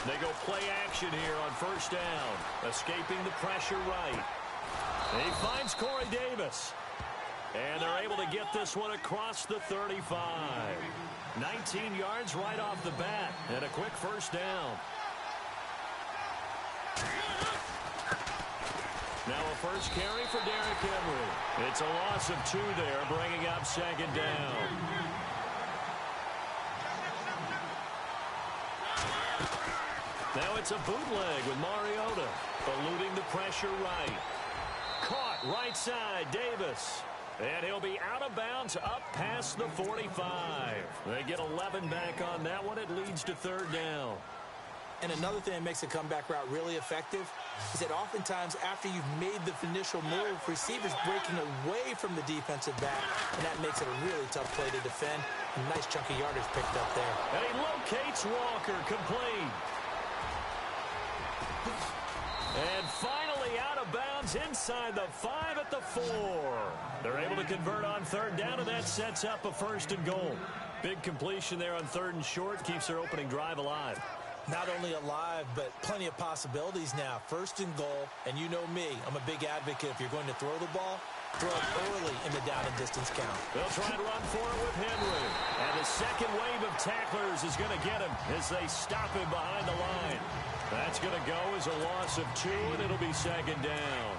They go play action here on first down. Escaping the pressure right. He finds Corey Davis. And they're able to get this one across the 35. 19 yards right off the bat. And a quick first down. Now a first carry for Derrick Henry. It's a loss of 2 there, bringing up second down. Now it's a bootleg with Mariota, eluding the pressure right. Caught right side, Davis. And he'll be out of bounds up past the 45. They get 11 back on that one. It leads to third down. And another thing that makes a comeback route really effective is that oftentimes after you've made the initial move, receivers breaking away from the defensive back, and that makes it a really tough play to defend. A nice chunky yardage picked up there. And he locates Walker, complete. And finally out of bounds inside the 5 at the 4. They're able to convert on third down, and that sets up a first and goal. Big completion there on third and short, keeps their opening drive alive. Not only alive, but plenty of possibilities now. First and goal, and you know me, I'm a big advocate. If you're going to throw the ball, throw it early in the down and distance count. They'll try and run for it with Henry. And the second wave of tacklers is going to get him as they stop him behind the line. That's going to go as a loss of 2, and it'll be second down.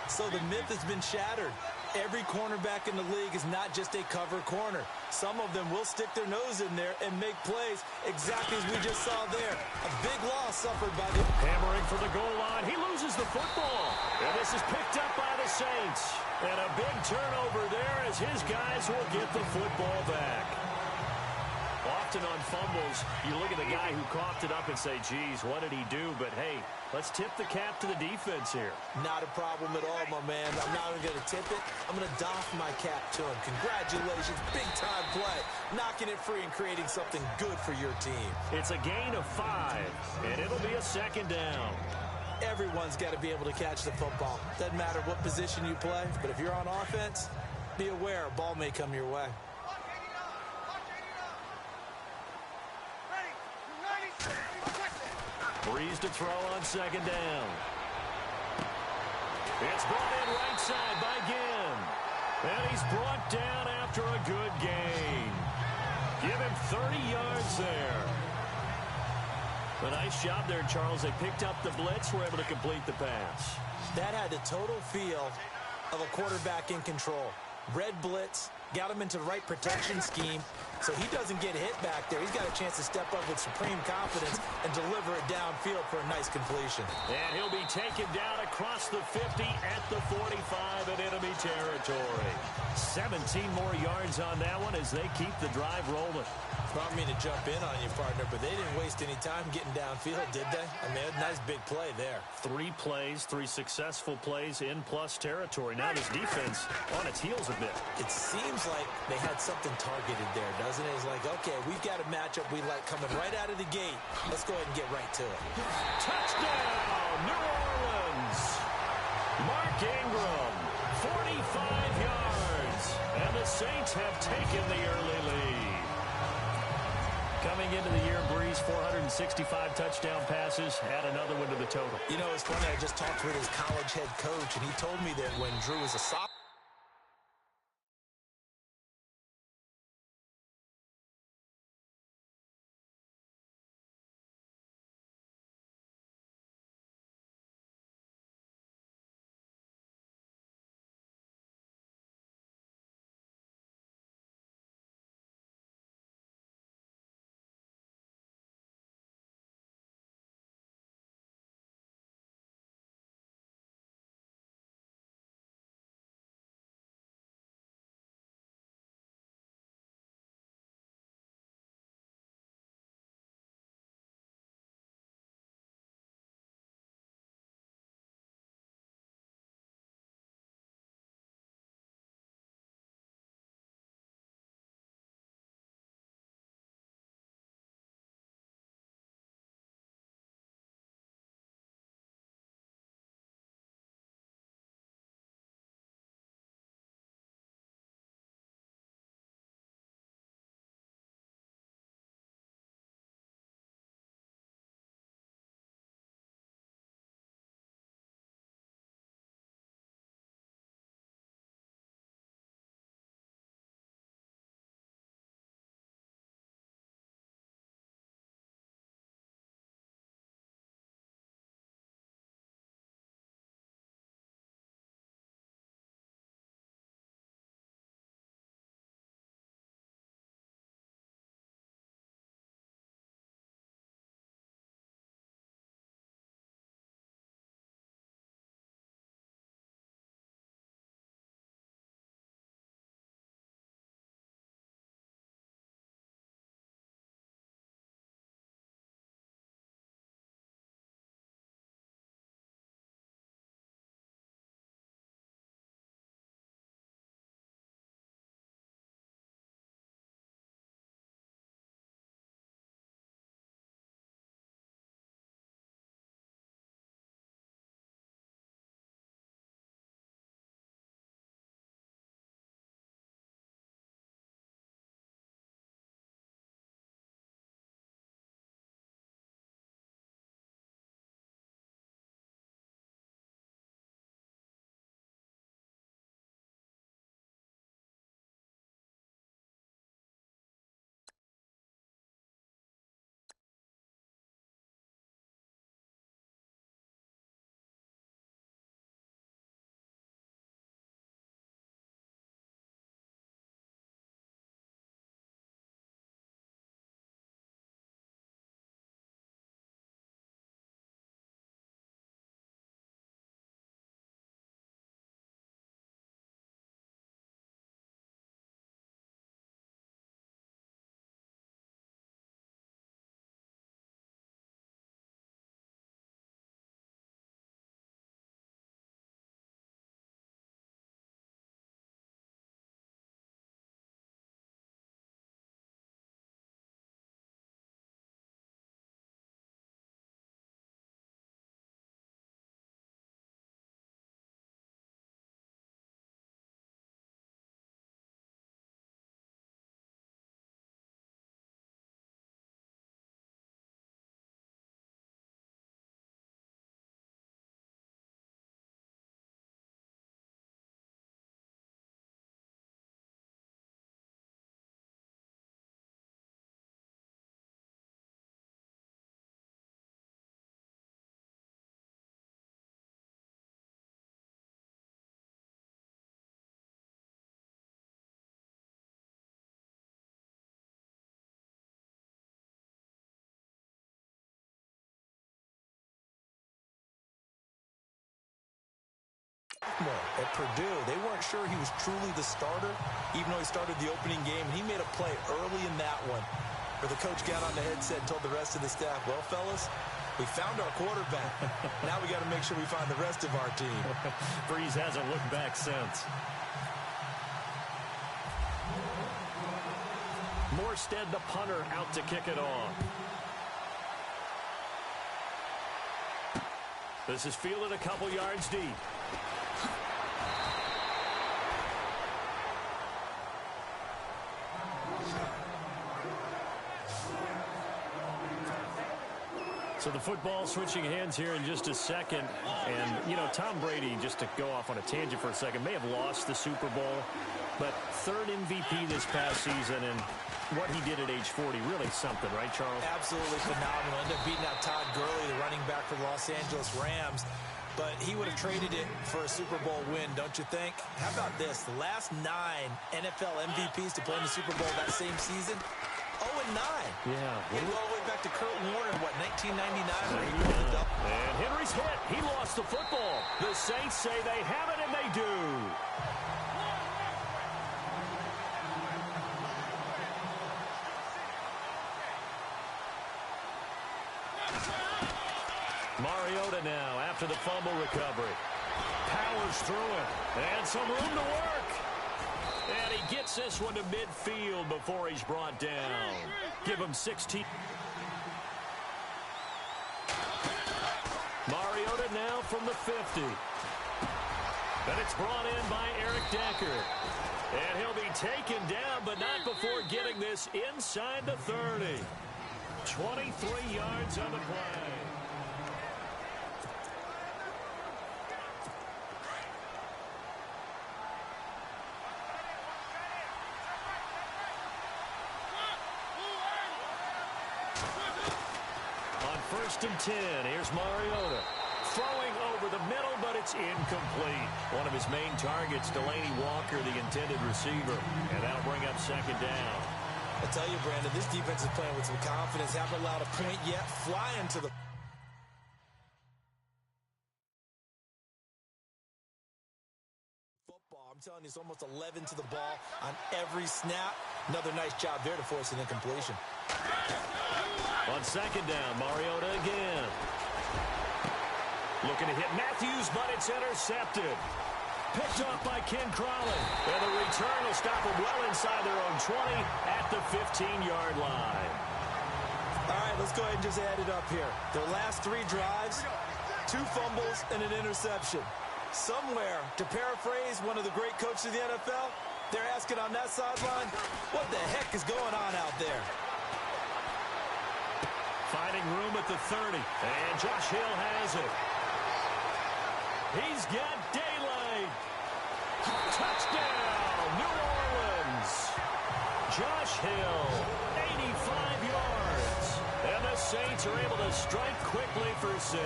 So the myth has been shattered. Every cornerback in the league is not just a cover corner. Some of them will stick their nose in there and make plays exactly as we just saw there. A big loss suffered by the... Hammering for the goal line. He loses the football. And this is picked up by the Saints. And a big turnover there as his guys will get the football back. Often on fumbles, you look at the guy who coughed it up and say, geez, what did he do? But, hey, let's tip the cap to the defense here. Not a problem at all, my man. I'm not even going to tip it. I'm going to doff my cap to him. Congratulations. Big-time play. Knocking it free and creating something good for your team. It's a gain of 5, and it'll be a second down. Everyone's got to be able to catch the football. Doesn't matter what position you play, but if you're on offense, be aware a ball may come your way. Breeze to throw on second down. It's brought in right side by Ginn. And he's brought down after a good gain. Give him 30 yards there. A nice job there, Charles. They picked up the blitz, were able to complete the pass. That had the total feel of a quarterback in control. Red blitz, got him into the right protection scheme, so he doesn't get hit back there. He's got a chance to step up with supreme confidence and deliver it downfield for a nice completion. And he'll be taken down across the 50 at the 45 in enemy territory. 17 more yards on that one as they keep the drive rolling. I don't mean to jump in on you, partner, but they didn't waste any time getting downfield, did they? I mean, a nice big play there. 3 plays, 3 successful plays in plus territory. Now this defense on its heels a bit. It seems like they had something targeted there, doesn't it? It's like, okay, we've got a matchup we like coming right out of the gate. Let's go ahead and get right to it. Touchdown, New Orleans. Mark Ingram, 45 yards. And the Saints have taken the early lead. Coming into the year, Breeze, 465 touchdown passes, add another one to the total. You know, it's funny, I just talked with his college head coach, and he told me that when Drew was a sophomore, At Purdue, they weren't sure he was truly the starter, even though he started the opening game, and he made a play early in that one where the coach got on the headset and told the rest of the staff, well, fellas, we found our quarterback. Now we got to make sure we find the rest of our team. Breeze hasn't looked back since. Morstead, the punter, out to kick it off. This is fielded a couple yards deep. So the football switching hands here in just a second. And, you know, Tom Brady, just to go off on a tangent for a second, may have lost the Super Bowl, but third MVP this past season, and what he did at age 40, really something, right, Charles? Absolutely phenomenal. Ended up beating out Todd Gurley, the running back for the Los Angeles Rams. But he would have traded it for a Super Bowl win, don't you think? How about this? The last 9 NFL MVPs to play in the Super Bowl that same season, 0-9. Yeah. You go all the way back to Kurt Warner in, what, 1999? And Henry's hit. He lost the football. The Saints say they have it, and they do. Mariota now after the fumble recovery. Powers through it. And some room to work. And he gets this one to midfield before he's brought down. Give him 16. Mariota now from the 50. And it's brought in by Eric Decker. And he'll be taken down, but not before getting this inside the 30. 23 yards on the play. First and 10. Here's Mariota. Throwing over the middle, but it's incomplete. One of his main targets, Delaney Walker, the intended receiver. And that'll bring up second down. I tell you, Brandon, this defense is playing with some confidence. Haven't allowed a point yet. Flying to the football. I'm telling you, it's almost 11 to the ball on every snap. Another nice job there to force an incompletion. On second down, Mariota again. Looking to hit Matthews, but it's intercepted. Picked off by Ken Crawley. And the return will stop them well inside their own 20 at the 15-yard line. All right, let's go ahead and just add it up here. Their last 3 drives, 2 fumbles and an interception. Somewhere, to paraphrase one of the great coaches of the NFL, they're asking on that sideline, what the heck is going on out there? Finding room at the 30. And Josh Hill has it. He's got daylight. Touchdown, New Orleans. Josh Hill, 85 yards. And the Saints are able to strike quickly for 6.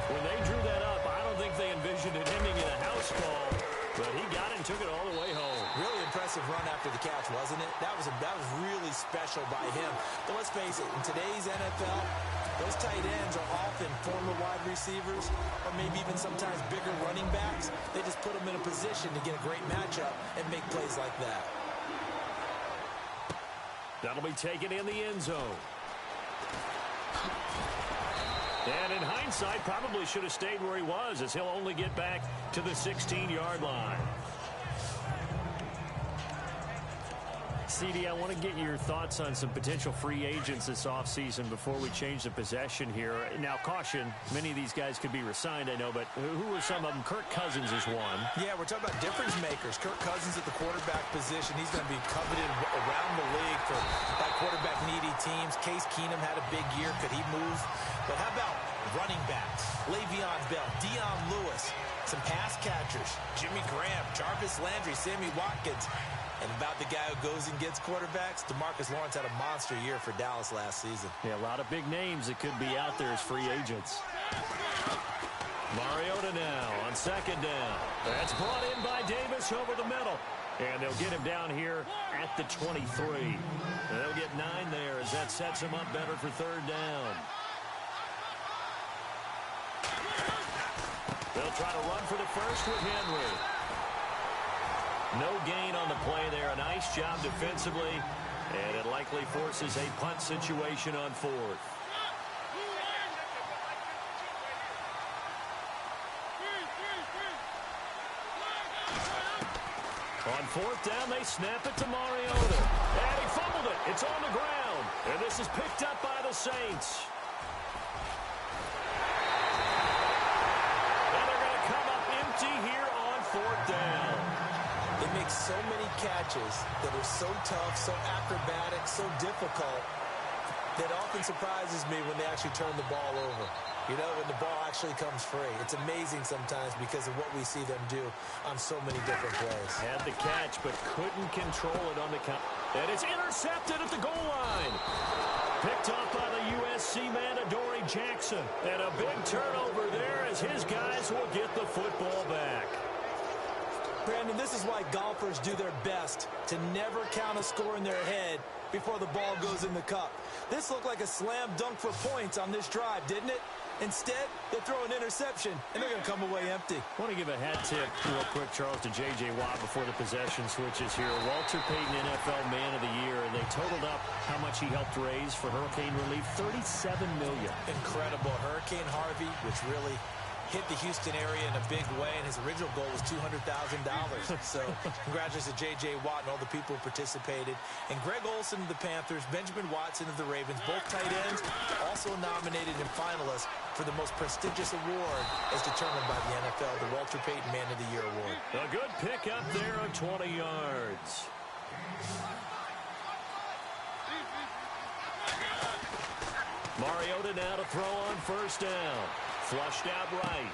When they drew that up, I don't think they envisioned it ending in a house call. But he got it and took it all the way home. Really impressive run after the catch, wasn't it? That was really special by him. But let's face it, in today's NFL, those tight ends are often former wide receivers or maybe even sometimes bigger running backs. They just put them in a position to get a great matchup and make plays like that. That'll be taken in the end zone. And in hindsight, probably should have stayed where he was, as he'll only get back to the 16-yard line. CD, I want to get your thoughts on some potential free agents this offseason before we change the possession here. Now, caution, many of these guys could be resigned, I know, but who are some of them? Kirk Cousins is one. Yeah, we're talking about difference makers. Kirk Cousins at the quarterback position. He's going to be coveted around the league for by quarterback-needy teams. Case Keenum had a big year. Could he move? But how about running backs? Le'Veon Bell, Dion Lewis, some pass catchers, Jimmy Graham, Jarvis Landry, Sammy Watkins. And about the guy who goes and gets quarterbacks, DeMarcus Lawrence had a monster year for Dallas last season. Yeah, a lot of big names that could be out there as free agents. Mariota now on second down. That's brought in by Davis over the middle. And they'll get him down here at the 23. And they'll get 9 there as that sets him up better for third down. They'll try to run for the first with Henry. No gain on the play there. A nice job defensively, and it likely forces a punt situation on fourth. On fourth down, they snap it to Mariota. And he fumbled it. It's on the ground. And this is picked up by the Saints. And they're going to come up empty here on fourth down. They make so many catches that are so tough, so acrobatic, so difficult, that often surprises me when they actually turn the ball over. You know, when the ball actually comes free. It's amazing sometimes because of what we see them do on so many different plays. Had the catch, but couldn't control it on the count. And it's intercepted at the goal line. Picked off by the USC man, Adoree Jackson. And a big turnover there as his guys will get the football back. Brandon, this is why golfers do their best to never count a score in their head before the ball goes in the cup. This looked like a slam dunk for points on this drive, didn't it? Instead, they throw an interception, and they're going to come away empty. I want to give a hat tip real quick, Charles, to J.J. Watt before the possession switches here. Walter Payton, NFL Man of the Year, and they totaled up how much he helped raise for hurricane relief, $37 million. Incredible. Hurricane Harvey, which really hit the Houston area in a big way, and his original goal was $200,000. So congratulations to J.J. Watt and all the people who participated. And Greg Olsen of the Panthers, Benjamin Watson of the Ravens, both tight ends, also nominated and finalists for the most prestigious award as determined by the NFL, the Walter Payton Man of the Year Award. A good pickup there of 20 yards. Mariota now to throw on first down. Flushed out right.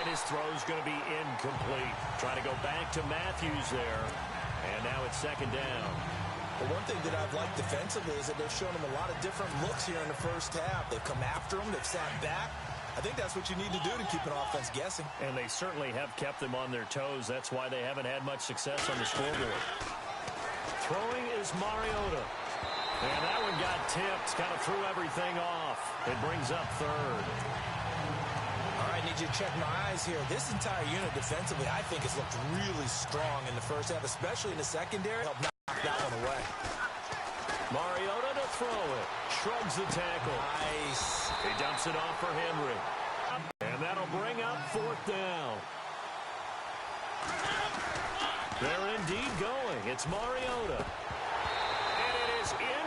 And his throw's going to be incomplete. Trying to go back to Matthews there. And now it's second down. But one thing that I've liked defensively is that they've shown him a lot of different looks here in the first half. They've come after him. They've sat back. I think that's what you need to do to keep an offense guessing. And they certainly have kept them on their toes. That's why they haven't had much success on the scoreboard. Throwing is Mariota. And that one got tipped. Kind of threw everything off. It brings up third. All right, need you to check my eyes here. This entire unit defensively, I think, has looked really strong in the first half, especially in the secondary. Help knock that one away. Mariota to throw it. Shrugs the tackle. Nice. He dumps it off for Henry. And that'll bring up fourth down. They're indeed going. It's Mariota.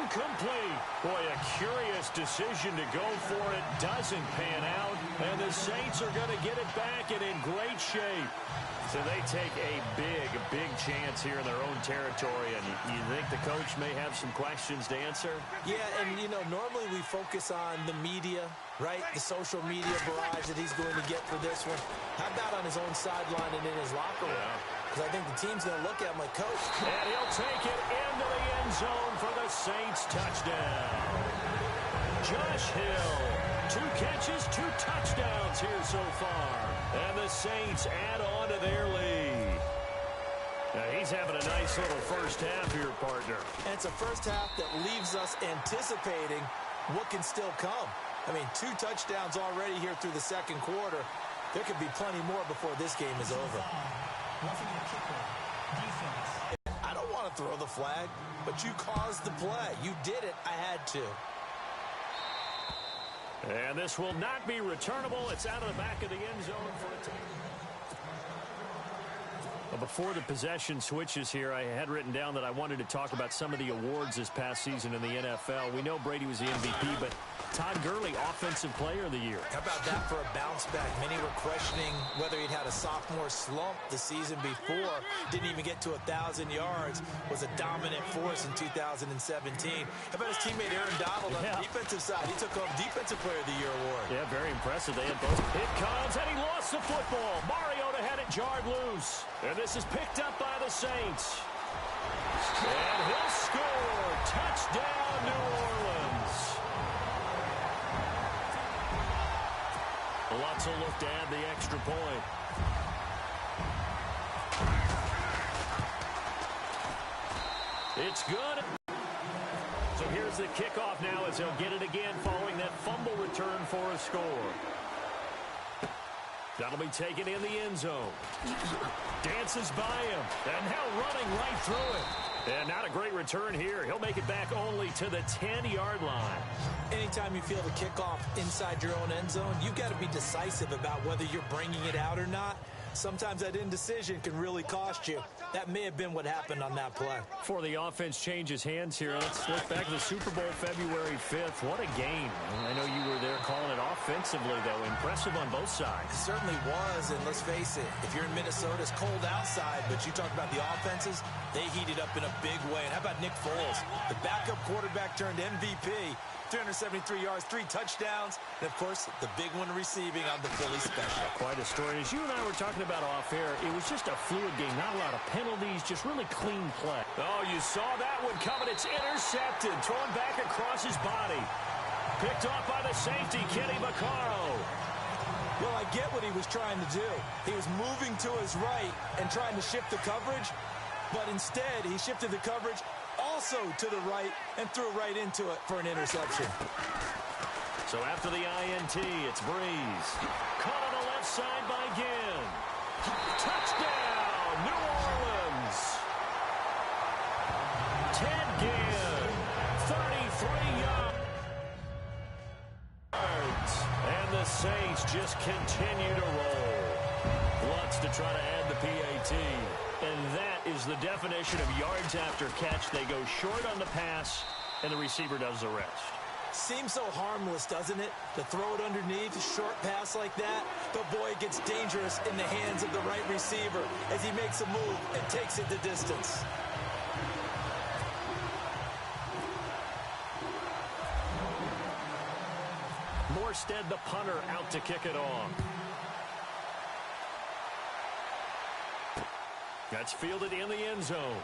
Incomplete. Boy, a curious decision to go for it. Doesn't pan out. And the Saints are going to get it back and in great shape. So they take a big chance here in their own territory. And you think the coach may have some questions to answer? Yeah, and, you know, normally we focus on the media, right? The social media barrage that he's going to get for this one. How about on his own sideline and in his locker room? Because I think the team's going to look at him like, coach. And he'll take it into the end zone for the Saints touchdown. Josh Hill, 2 catches, 2 touchdowns here so far. And the Saints add on to their lead. Now he's having a nice little first half here, partner. And it's a first half that leaves us anticipating what can still come. I mean, 2 touchdowns already here through the second quarter. There could be plenty more before this game is over. I don't want to throw the flag, but you caused the play. You did it. I had to. And this will not be returnable. It's out of the back of the end zone for a touchdown. Well, before the possession switches here, I had written down that I wanted to talk about some of the awards this past season in the NFL. We know Brady was the MVP, but Todd Gurley, Offensive Player of the Year. How about that for a bounce back? Many were questioning whether he'd had a sophomore slump the season before. Didn't even get to 1,000 yards. Was a dominant force in 2017. How about his teammate Aaron Donald on the defensive side? He took home Defensive Player of the Year award. Yeah, very impressive. They had both. It comes, and he lost the football. Mariota had it jarred loose. And this is picked up by the Saints. And he'll score. Touchdown, New Orleans. Lots of look to add the extra point. It's good. So here's the kickoff now as he'll get it again following that fumble return for a score. That'll be taken in the end zone. Dances by him. And now running right through it. And not a great return here. He'll make it back only to the 10-yard line. Anytime you feel the kickoff inside your own end zone, you've got to be decisive about whether you're bringing it out or not. Sometimes that indecision can really cost you. That may have been what happened on that play. Before the offense changes hands here, let's look back at the Super Bowl February 5th. What a game. I know you were there calling it offensively, though. Impressive on both sides. It certainly was, and let's face it, if you're in Minnesota, it's cold outside, but you talk about the offenses, they heated up in a big way. And how about Nick Foles? The backup quarterback turned MVP. 373 yards, 3 touchdowns, and, of course, the big one receiving on the Philly special. Quite a story. As you and I were talking about off air, it was just a fluid game. Not a lot of penalties, just really clean play. Oh, you saw that one coming. It's intercepted. Thrown back across his body. Picked off by the safety, Kenny Vaccaro. Well, I get what he was trying to do. He was moving to his right and trying to shift the coverage, but instead he shifted the coverage also to the right and threw right into it for an interception. So after the INT, it's Breeze. Caught on the left side by Ginn. Touchdown, New Orleans. Ted Ginn, 33 yards. And the Saints just continue to roll. Wants to try to add the PAT. And that is the definition of yards after catch. They go short on the pass, and the receiver does the rest. Seems so harmless, doesn't it? To throw it underneath, a short pass like that. But, boy, it gets dangerous in the hands of the right receiver as he makes a move and takes it the distance. Morstead, the punter, out to kick it off. That's fielded in the end zone.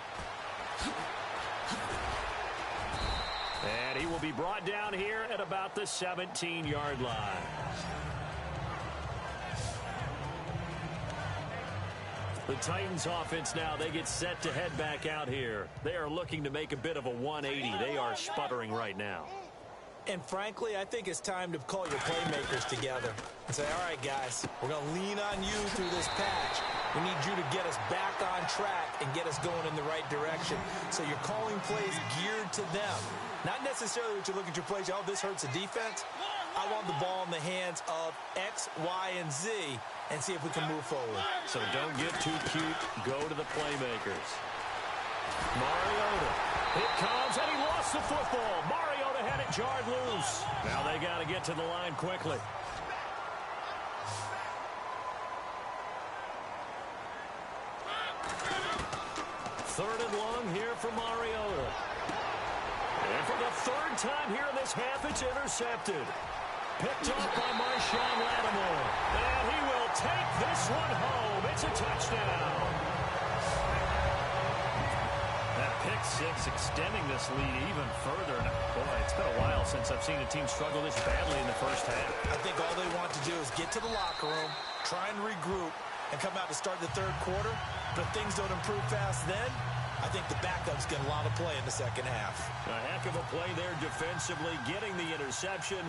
And he will be brought down here at about the 17-yard line. The Titans offense now, they get set to head back out here. They are looking to make a bit of a 180. They are sputtering right now. And frankly, I think it's time to call your playmakers together and say, all right, guys, we're going to lean on you through this patch. We need you to get us back on track and get us going in the right direction. So you're calling plays geared to them. Not necessarily what you look at your plays, oh, this hurts the defense. I want the ball in the hands of X, Y, and Z and see if we can move forward. So don't get too cute. Go to the playmakers. Mariota. It comes, and he lost the football. Mariota had it jarred loose. Now they got to get to the line quickly. Third and long here for Mariota. And for the third time here in this half, it's intercepted. Picked off by Marshawn Lattimore. And he will take this one home. It's a touchdown. That pick six extending this lead even further. Boy, it's been a while since I've seen a team struggle this badly in the first half. I think all they want to do is get to the locker room, try and regroup, and come out to start the third quarter. But if things don't improve fast then, I think the backups get a lot of play in the second half. A heck of a play there defensively, getting the interception,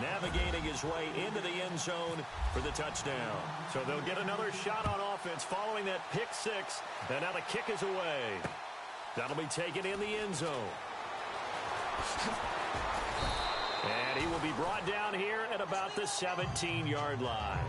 navigating his way into the end zone for the touchdown. So they'll get another shot on offense following that pick six. And now the kick is away. That'll be taken in the end zone. And he will be brought down here at about the 17-yard line.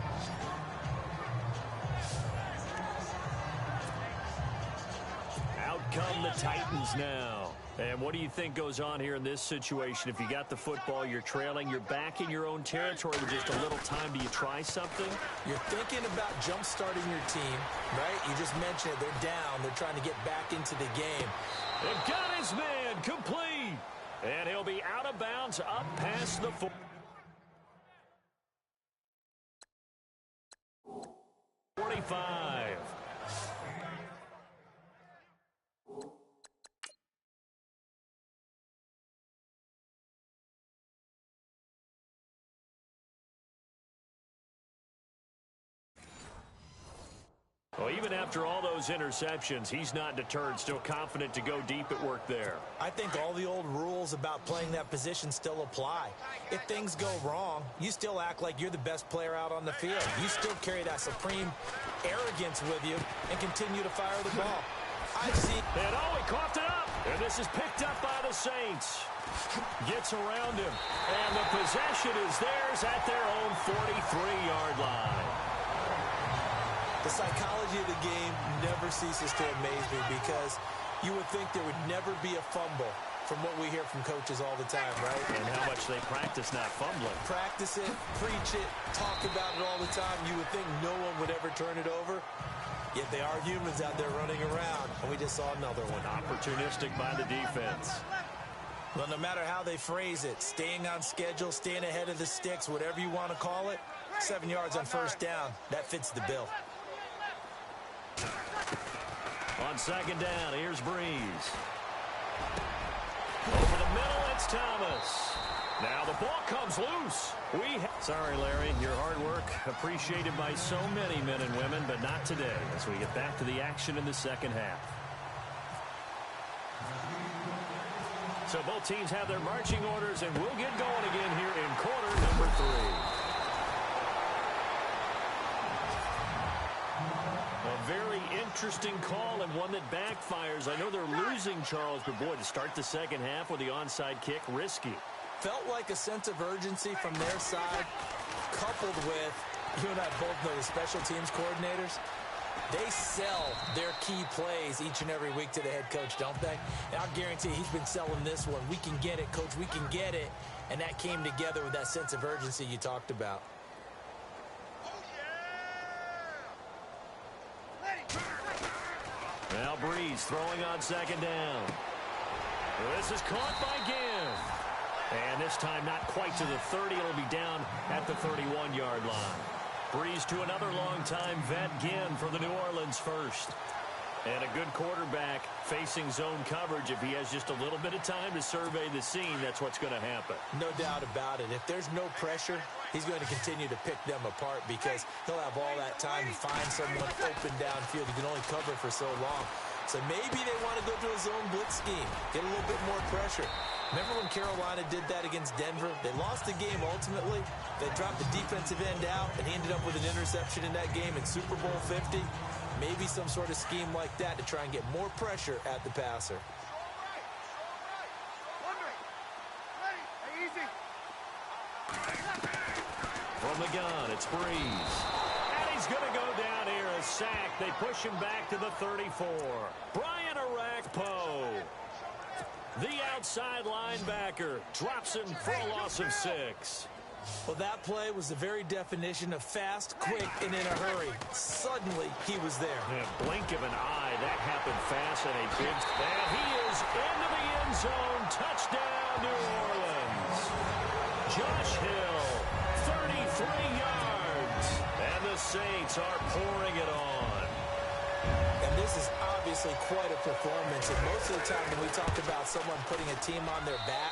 Out come the Titans now. And what do you think goes on here in this situation? If you got the football, you're trailing, you're back in your own territory with just a little time. Do you try something? You're thinking about jump-starting your team, right? You just mentioned it. They're down. They're trying to get back into the game. They've got his man complete. And he'll be out of bounds up past the 45. Well, even after all those interceptions, he's not deterred, still confident to go deep at work there. I think all the old rules about playing that position still apply. If things go wrong, you still act like you're the best player out on the field. You still carry that supreme arrogance with you and continue to fire the ball. I've seen... And oh, he coughed it up. And this is picked up by the Saints. Gets around him. And the possession is theirs at their own 43-yard line. The psychology of the game never ceases to amaze me because you would think there would never be a fumble from what we hear from coaches all the time, right? And how much they practice not fumbling. Practice it, preach it, talk about it all the time. You would think no one would ever turn it over. Yet they are humans out there running around, and we just saw another one. Opportunistic by the defense. Well, no matter how they phrase it, staying on schedule, staying ahead of the sticks, whatever you want to call it, 7 yards on first down, that fits the bill. On second down, here's Breeze. Over the middle, it's Thomas. Now the ball comes loose. Sorry, Larry, your hard work appreciated by so many men and women, but not today as we get back to the action in the second half. So both teams have their marching orders, and we'll get going again here in quarter number 3. A very interesting call and one that backfires. I know they're losing, Charles, but boy, to start the second half with the onside kick, risky. Felt like a sense of urgency from their side, coupled with, you and I both know the special teams coordinators, they sell their key plays each and every week to the head coach, don't they? And I'll guarantee he's been selling this one. We can get it, coach, we can get it. And that came together with that sense of urgency you talked about. Now Breeze throwing on second down. This is caught by Ginn. And this time not quite to the 30. It'll be down at the 31-yard line. Breeze to another long-time vet, Ginn, for the New Orleans first. And a good quarterback facing zone coverage. If he has just a little bit of time to survey the scene, that's what's going to happen. No doubt about it. If there's no pressure, he's going to continue to pick them apart because he'll have all that time to find someone open downfield. He can only cover for so long. So maybe they want to go to a zone blitz scheme, get a little bit more pressure. Remember when Carolina did that against Denver? They lost the game ultimately. They dropped the defensive end out, and he ended up with an interception in that game in Super Bowl 50. Maybe some sort of scheme like that to try and get more pressure at the passer. From the gun, it's Breeze. And he's going to go down here, a sack. They push him back to the 34. Brian Arakpo, the outside linebacker, drops him for a loss of 6. Well, that play was the very definition of fast, quick, and in a hurry. Suddenly, he was there. Yeah, blink of an eye. That happened fast and a big... And he is into the end zone. Touchdown, New Orleans. Josh Hill, 33 yards. And the Saints are pouring it on. And this is obviously quite a performance. And most of the time when we talk about someone putting a team on their back,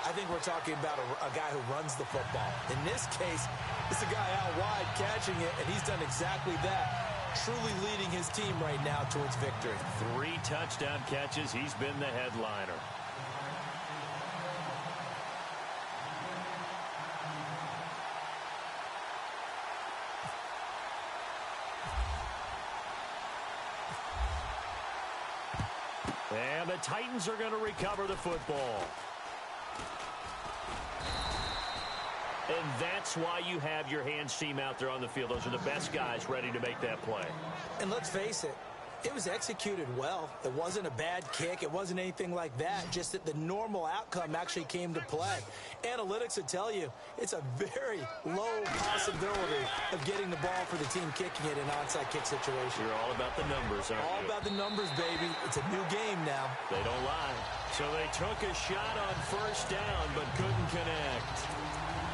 I think we're talking about a guy who runs the football. In this case, it's a guy out wide catching it, and he's done exactly that, truly leading his team right now towards victory. 3 touchdown catches. He's been the headliner. And the Titans are going to recover the football. And that's why you have your hands team out there on the field. Those are the best guys ready to make that play. And let's face it, it was executed well. It wasn't a bad kick. It wasn't anything like that. Just that the normal outcome actually came to play. Analytics would tell you it's a very low possibility of getting the ball for the team kicking it in an onside kick situation. You're all about the numbers, aren't you? All about the numbers, baby. It's a new game now. They don't lie. So they took a shot on first down, but couldn't connect.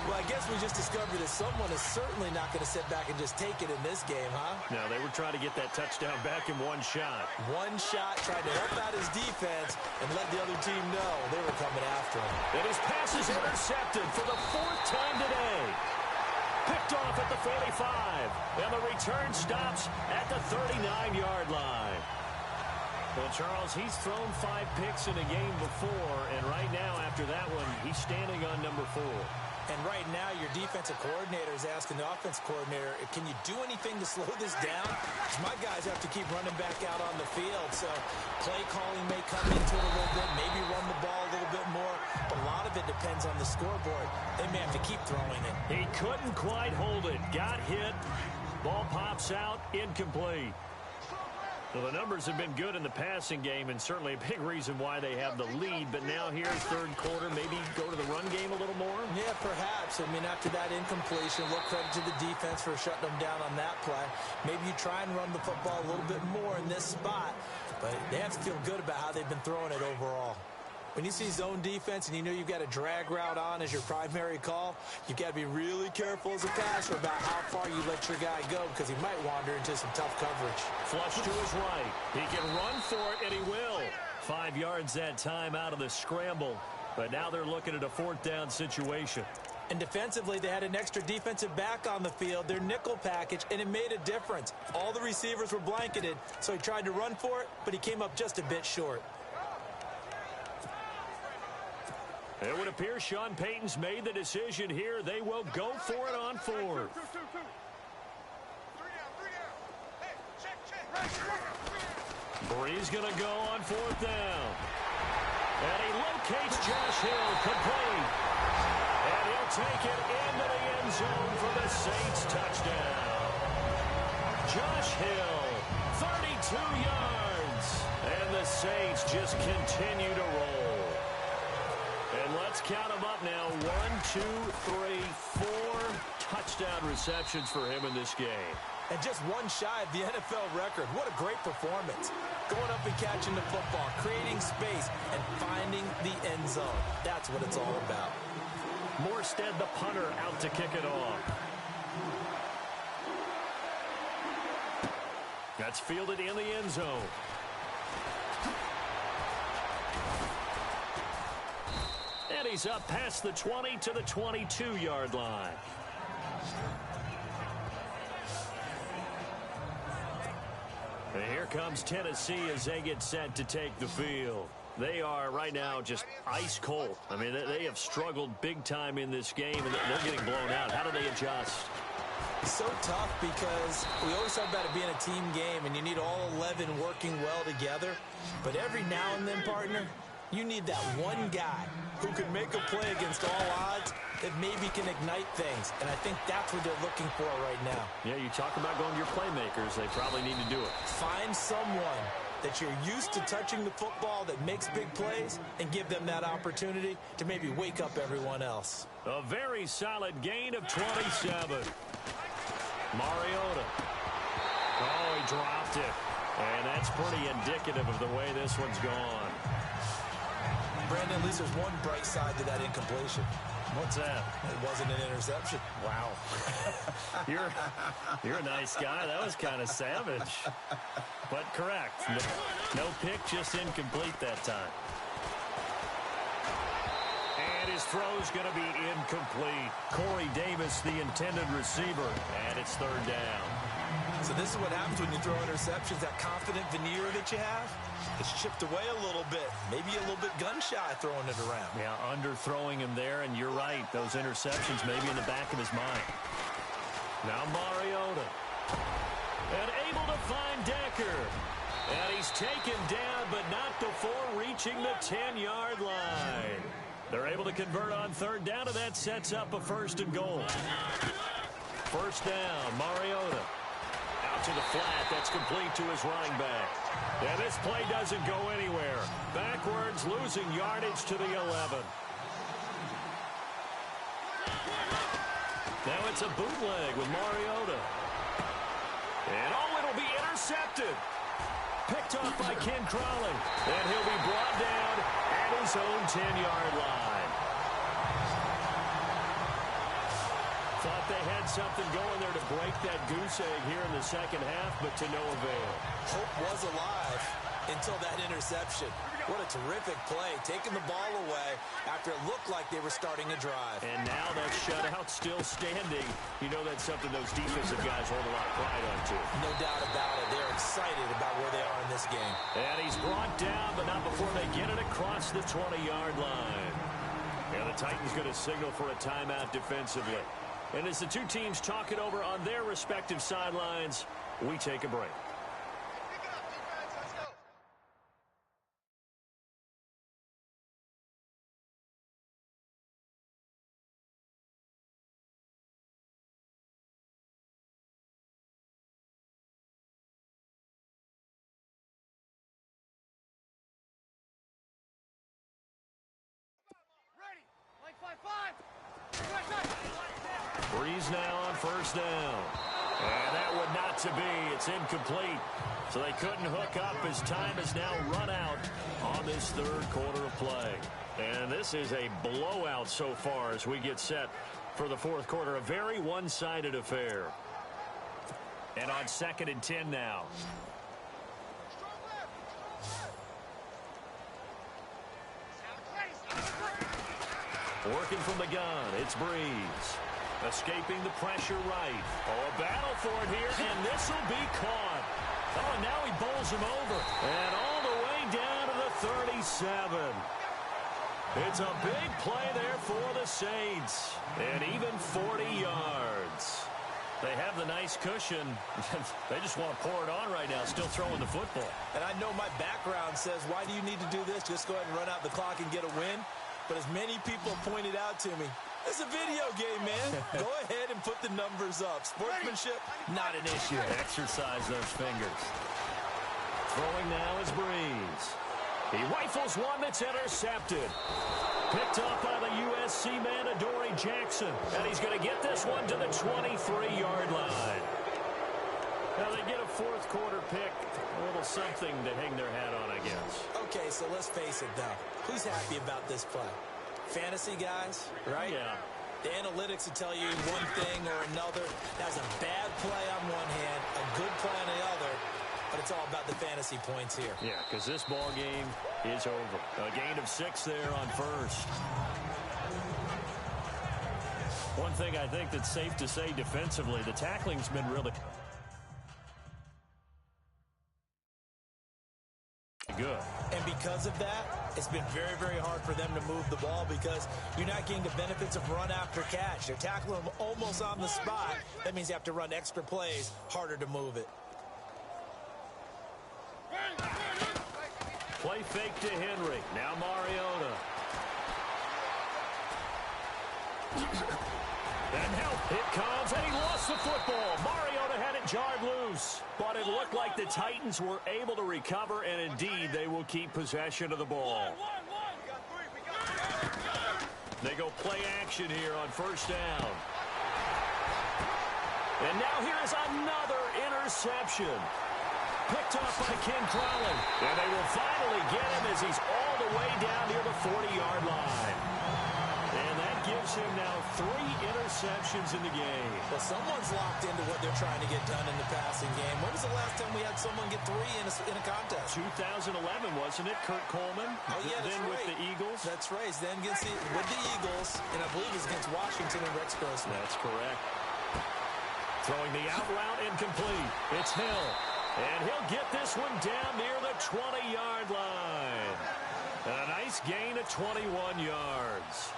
Well, I guess we just discovered that someone is certainly not going to sit back and just take it in this game, huh? No, they were trying to get that touchdown back in one shot. One shot, trying to help out his defense and let the other team know they were coming after him. And his pass is intercepted for the 4th time today. Picked off at the 45. And the return stops at the 39-yard line. Well, Charles, he's thrown 5 picks in a game before, and right now, after that one, he's standing on number 4. And right now, your defensive coordinator is asking the offense coordinator, can you do anything to slow this down? Because my guys have to keep running back out on the field. So play calling may come into it a little bit, maybe run the ball a little bit more. But a lot of it depends on the scoreboard. They may have to keep throwing it. He couldn't quite hold it. Got hit. Ball pops out. Incomplete. Well, the numbers have been good in the passing game, and certainly a big reason why they have the lead. But now here, third quarter, maybe go to the run game a little more? Yeah, perhaps. I mean, after that incompletion, a little credit to the defense for shutting them down on that play. Maybe you try and run the football a little bit more in this spot. But they have to feel good about how they've been throwing it overall. When you see zone defense and you know you've got a drag route on as your primary call, you've got to be really careful as a passer about how far you let your guy go because he might wander into some tough coverage. Flush to his right. He can run for it, and he will. 5 yards that time out of the scramble. But now they're looking at a 4th down situation. And defensively, they had an extra defensive back on the field, their nickel package, and it made a difference. All the receivers were blanketed, so he tried to run for it, but he came up just a bit short. It would appear Sean Payton's made the decision here. They will go for it on 4th. Bree's going to go on 4th down. And he locates Josh Hill, complete. And he'll take it into the end zone for the Saints touchdown. Josh Hill, 32 yards. And the Saints just continue to roll. And let's count them up now. 1, 2, 3, 4 touchdown receptions for him in this game. And just one shy of the NFL record. What a great performance. Going up and catching the football, creating space, and finding the end zone. That's what it's all about. Morstead, the punter, out to kick it off. That's fielded in the end zone. And he's up past the 20 to the 22-yard line. And here comes Tennessee as they get set to take the field. They are right now just ice cold. I mean, they have struggled big time in this game, and they're getting blown out. How do they adjust? It's so tough because we always talk about it being a team game, and you need all 11 working well together. But every now and then, partner, you need that one guy who can make a play against all odds that maybe can ignite things. And I think that's what they're looking for right now. Yeah, you talk about going to your playmakers. They probably need to do it. Find someone that you're used to touching the football that makes big plays and give them that opportunity to maybe wake up everyone else. A very solid gain of 27. Mariota. Oh, he dropped it. And that's pretty indicative of the way this one's gone. Brandon, at least there's one bright side to that incompletion. What's that? It wasn't an interception. Wow. You're a nice guy. That was kind of savage. But correct. No pick, just incomplete that time. And his throw's going to be incomplete. Corey Davis, the intended receiver, and it's 3rd down. So this is what happens when you throw interceptions. That confident veneer that you have, it's chipped away a little bit. Maybe a little bit gun-shy throwing it around. Yeah, underthrowing him there, and you're right. Those interceptions maybe in the back of his mind. Now Mariota. And able to find Decker. And he's taken down, but not before reaching the 10-yard line. They're able to convert on 3rd down, and that sets up a 1st and goal. 1st down, Mariota. Out to the flat. That's complete to his running back. And this play doesn't go anywhere. Backwards, losing yardage to the 11. Now it's a bootleg with Mariota. And it'll be intercepted. Picked off by Ken Crawley. And he'll be brought down at his own 10-yard line. Thought they had something going there to break that goose egg here in the second half, but to no avail. Hope was alive until that interception. What a terrific play, taking the ball away after it looked like they were starting a drive. And now that shutout still standing. You know that's something those defensive guys hold a lot of pride on, too. No doubt about it. They're excited about where they are in this game. And he's brought down, but not before they get it across the 20-yard line. And the Titans going to signal for a timeout defensively. And as the two teams talk it over on their respective sidelines, we take a break. Breeze now on first down. And that would not to be. It's incomplete. So they couldn't hook up as time has now run out on this third quarter of play. And this is a blowout so far as we get set for the fourth quarter. A very one-sided affair. And on 2nd and 10 now. Working from the gun, it's Breeze. Escaping the pressure right. Oh, a battle for it here, and this will be caught. Oh, and now he bowls him over. And all the way down to the 37. It's a big play there for the Saints. And even 40 yards. They have the nice cushion. They just want to pour it on right now, still throwing the football. And I know my background says, why do you need to do this? Just go ahead and run out the clock and get a win. But as many people pointed out to me, it's a video game, man. Go ahead and put the numbers up. Sportsmanship, not an issue. Exercise those fingers. Throwing now is Breeze. He rifles one that's intercepted. Picked up by the USC man, Adoree Jackson. And he's going to get this one to the 23-yard line. Now they get a fourth quarter pick. A little something to hang their hat on, I guess. Okay, so let's face it, though. Who's happy about this play? Fantasy guys, right? Yeah. The analytics will tell you one thing or another. That's a bad play on one hand, a good play on the other, but it's all about the fantasy points here. Yeah, because this ball game is over. A gain of 6 there on first. One thing I think that's safe to say defensively, the tackling's been really good. And because of that, it's been very, very hard for them to move the ball because you're not getting the benefits of run after catch. They're tackling them almost on the spot. That means you have to run extra plays, harder to move it. Play fake to Henry. Now Mariota. And help. It comes, and he lost the football. Mariota had it jarred loose. But it looked like the Titans were able to recover, and indeed they will keep possession of the ball. They go play action here on first down. And now here is another interception. Picked up by Ken Crowley. And they will finally get him as he's all the way down near the 40-yard line. And that gives him now 3 interceptions in the game. Well, someone's locked into what they're trying to get done in the passing game. When was the last time we had someone get 3 in a contest? 2011, wasn't it? Kurt Coleman. Oh, yeah, that's then right. With the Eagles. That's right. Then with the Eagles, and I believe it's against Washington and Rex Grossman. That's correct. Throwing the out route incomplete. It's Hill. And he'll get this one down near the 20-yard line. And a nice gain of 21 yards.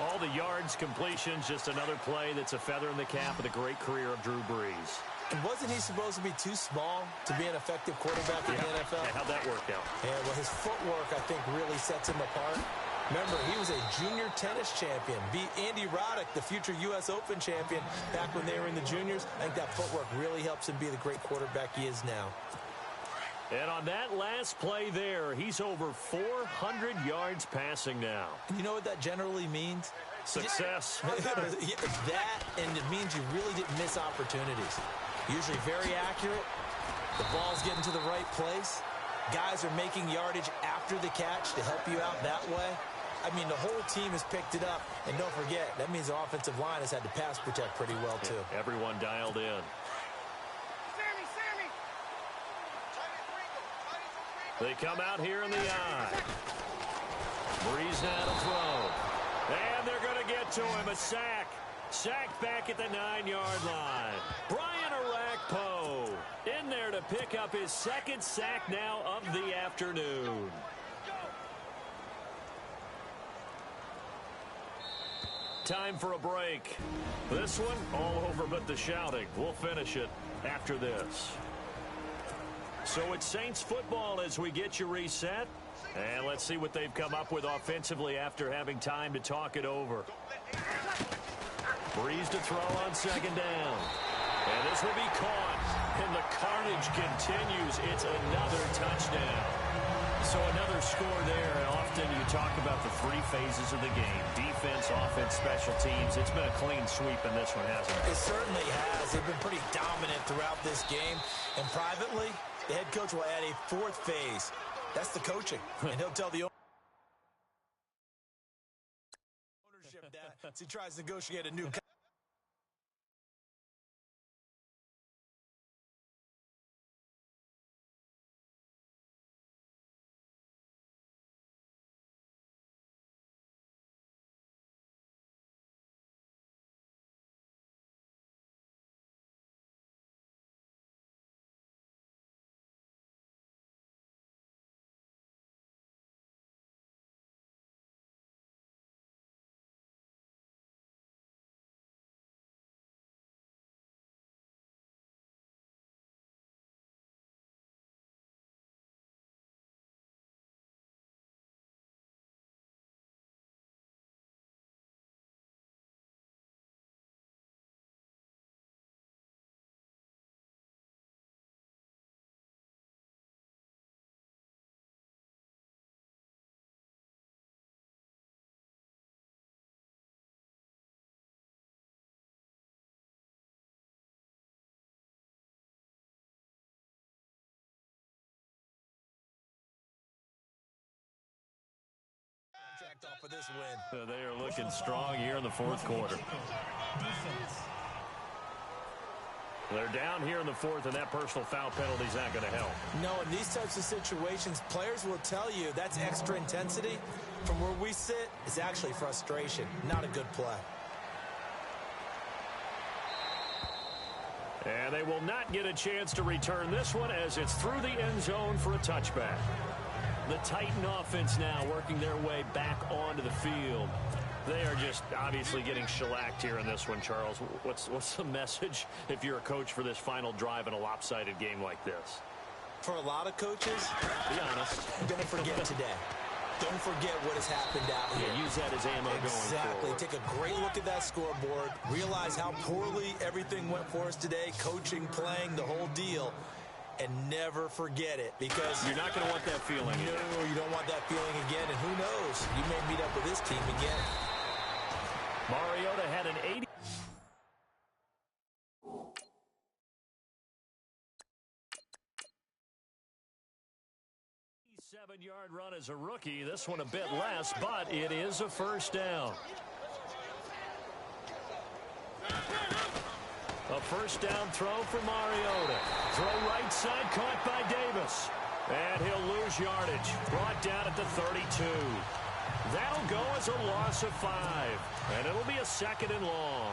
All the yards, completions, just another play that's a feather in the cap of the great career of Drew Brees. And wasn't he supposed to be too small to be an effective quarterback in the NFL? Yeah, how'd that work out? Yeah, well, his footwork, I think, really sets him apart. Remember, he was a junior tennis champion. Beat Andy Roddick, the future U.S. Open champion, back when they were in the juniors. I think that footwork really helps him be the great quarterback he is now. And on that last play there, he's over 400 yards passing now. And you know what that generally means? Success. That, and it means you really didn't miss opportunities. Usually very accurate. The ball's getting to the right place. Guys are making yardage after the catch to help you out that way. I mean, the whole team has picked it up. And don't forget, that means the offensive line has had to pass protect pretty well, too. Yeah, everyone dialed in. They come out here in the I. Breeze now to throw. And they're going to get to him. A sack. Sacked back at the 9-yard line. Brian Arakpo in there to pick up his second sack now of the afternoon. Time for a break. This one all over but the shouting. We'll finish it after this. So it's Saints football as we get you reset. And let's see what they've come up with offensively after having time to talk it over. Breeze to throw on second down. And this will be caught. And the carnage continues. It's another touchdown. So another score there. Often you talk about the three phases of the game. Defense, offense, special teams. It's been a clean sweep in this one, hasn't it? It certainly has. They've been pretty dominant throughout this game. And privately, the head coach will add a fourth phase. That's the coaching. And he'll tell the ownership that as he tries to negotiate a new off for this win. They are looking strong here in the fourth quarter. They're down here in the fourth, and that personal foul penalty is not going to help. No, in these types of situations, players will tell you that's extra intensity. From where we sit, it's actually frustration, not a good play. And they will not get a chance to return this one as it's through the end zone for a touchback. The Titan offense now working their way back onto the field. They are just obviously getting shellacked here in this one, Charles. What's the message if you're a coach for this final drive in a lopsided game like this? For a lot of coaches, be honest, don't forget today. Don't forget what has happened out here. Yeah, use that as ammo going forward. Exactly. Take a great look at that scoreboard. Realize how poorly everything went for us today. Coaching, playing, the whole deal. And never forget it, because you're not going to want that feeling again. No, you don't want that feeling again. And who knows? You may meet up with this team again. Mariota had an 80. 7-yard run as a rookie. This one a bit less, but it is a first down. A first down throw for Mariota. Throw right side, caught by Davis. And he'll lose yardage. Brought down at the 32. That'll go as a loss of 5. And it'll be a second and long.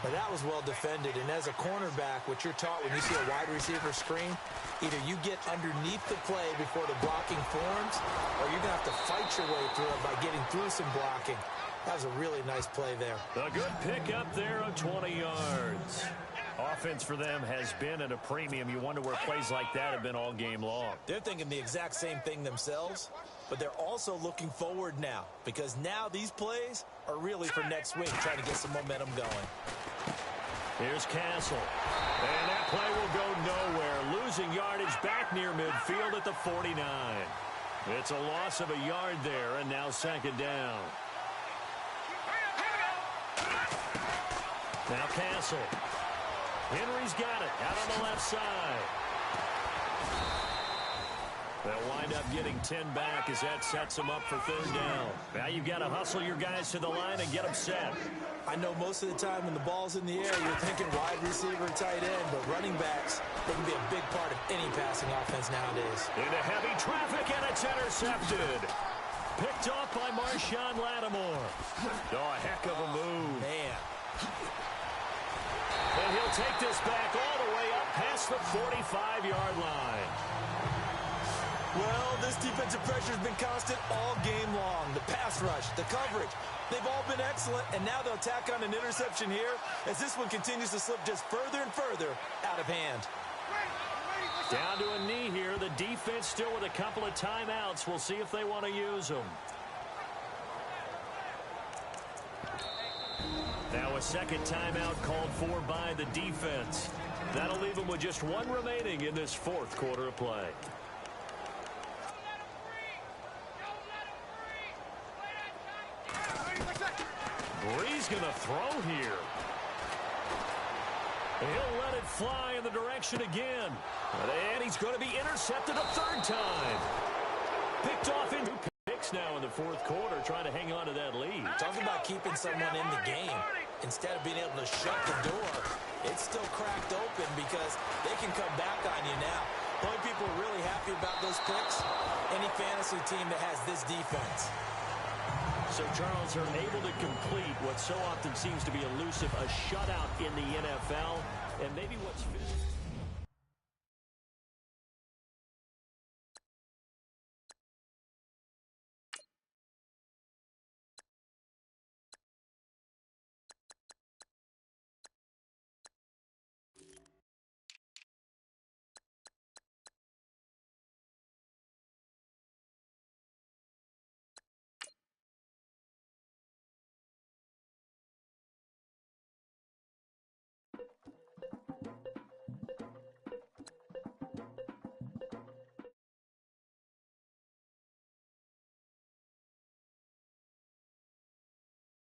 Now that was well defended. And as a cornerback, what you're taught when you see a wide receiver screen, either you get underneath the play before the blocking forms, or you're going to have to fight your way through it by getting through some blocking. That was a really nice play there. A good pickup there of 20 yards. Offense for them has been at a premium. You wonder where plays like that have been all game long. They're thinking the exact same thing themselves, but they're also looking forward now, because now these plays are really for next week, trying to get some momentum going. Here's Castle. And that play will go nowhere. Losing yardage back near midfield at the 49. It's a loss of a yard there, and now second down. Now Castle. Henry's got it out on the left side. They'll wind up getting 10 back as that sets them up for third down. Now you've got to hustle your guys to the line and get them set. I know most of the time when the ball's in the air, you're thinking wide receiver, tight end, but running backs, they can be a big part of any passing offense nowadays. Into heavy traffic, and it's intercepted. Picked off by Marshawn Lattimore. Oh, a heck of a move. Man. And he'll take this back all the way up past the 45-yard line. Well, this defensive pressure has been constant all game long. The pass rush, the coverage, they've all been excellent, and now they'll tack on an interception here as this one continues to slip just further and further out of hand. Down to a knee here. The defense still with a couple of timeouts. We'll see if they want to use them. Now a second timeout called for by the defense. That'll leave them with just one remaining in this fourth quarter of play. Bree's going to throw here. He'll let it fly in the direction again. And he's going to be intercepted a third time. Picked off in two picks now in the fourth quarter, trying to hang on to that lead. Talking about keeping someone in the game. Instead of being able to shut the door, it's still cracked open because they can come back on you now. The only people are really happy about those picks, any fantasy team that has this defense. So, Charles, are able to complete what so often seems to be elusive, a shutout in the NFL, and maybe what's